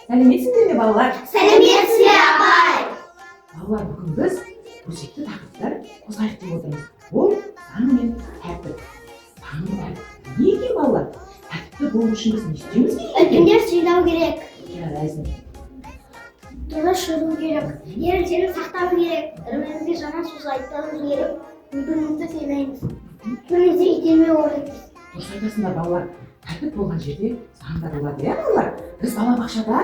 Сәлеметсіңдер ме балалар? Сәлеметсіздер, апай. Балалар, бүгін біз өзекті тақырыптар қозғайық деп отырмыз. Ол заң мен тәртіп. Заң мен тәртіп. Не екен балалар? Тәртіпті болу үшін біз не істеуіміз керек? Үлкендер сыйлау керек. Жарайсың. Дұрыс жүру керек. Ережені сақтау керек. Бір-бірімізге жаман сөз айтпауымыз керек. Бір-бірімізді сыйлаймыз. Бір-бірімізді итермеу керек. Дұрыс айтасыңдар балалар. Тәртіп болған жерде заң да болады, иә балалар? Біз балабақшада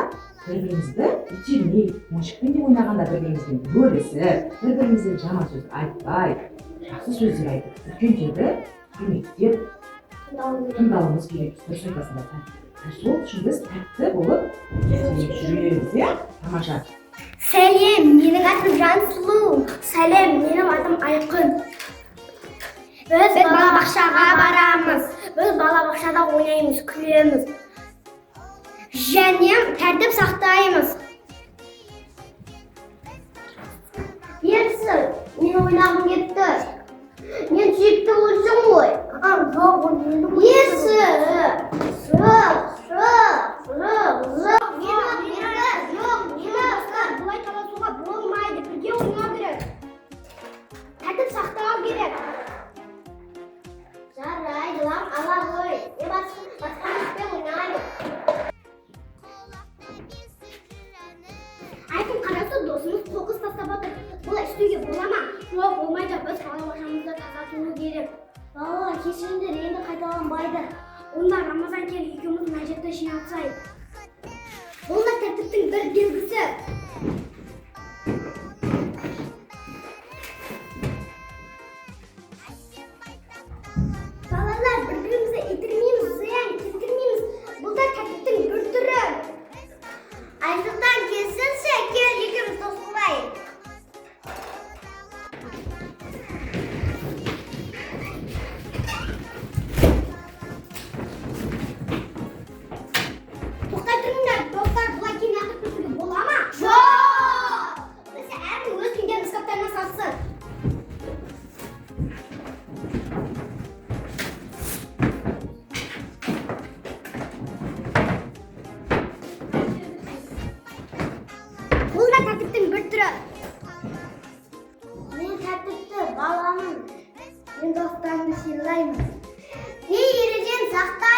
бір-бірімізді итермей, ойыншықпен де ойнағанда бір-бірімізбен бөлісіп, бір-бірімізге жаман сөз айтпай, жақсы сөздер айтып, үлкендерді құрметтеп, тыңдауымыз керек. Дұрыс айтасыңдар. Сол үшін біз тәртіпті болып жүреміз, иә? Тамаша. Сәлем, менің атым Жансұлу. Сәлем, менің атым Айқын. Біз балабақшаға барамыз. Біз балабақшада ойнаймыз, күлеміз. Және тәртіп сақтаймыз. Ерсі, мен ойнағым кетті. Мен сүйікті болсың ғой. Жоқ, мен Ерсі. Бұлай таласуға болмайды. Бірге ойнау керек. Тәртіп сақтау керек. Жарайды, ала ғой. Мен басқа іспен ойнаймын. Айқын, қарасы досымыз қоқыс тастап отыр. Бұлай істеуге бола ма? Жоқ, болмайды. Біз балабақшамызды тазартуымыз керек. Балалар, кешіріңдер, енді қайталанбайды. Онда Рамазан келіп екеуміз мына жерде жиналсайық. Бұл да тәртіптің бір белгісі. Балалар, бір-бірімізді итермейміз, зиян келтірмейміз. Бұл да тәртіптің бір түрі. Айсұлтан, келсінші, кел екеуміз дос болайық. Тоқтай тұрыңдар, достар, бұлай кейін ақырып кетуге бола ма? Жоқ! Біз әркім өз күндерін скаптарына салсын. Бұл да тәртіптің бір түрі. Мен тәртіпті баламын. Мен достарымды сыйлаймын. Ережені сақта.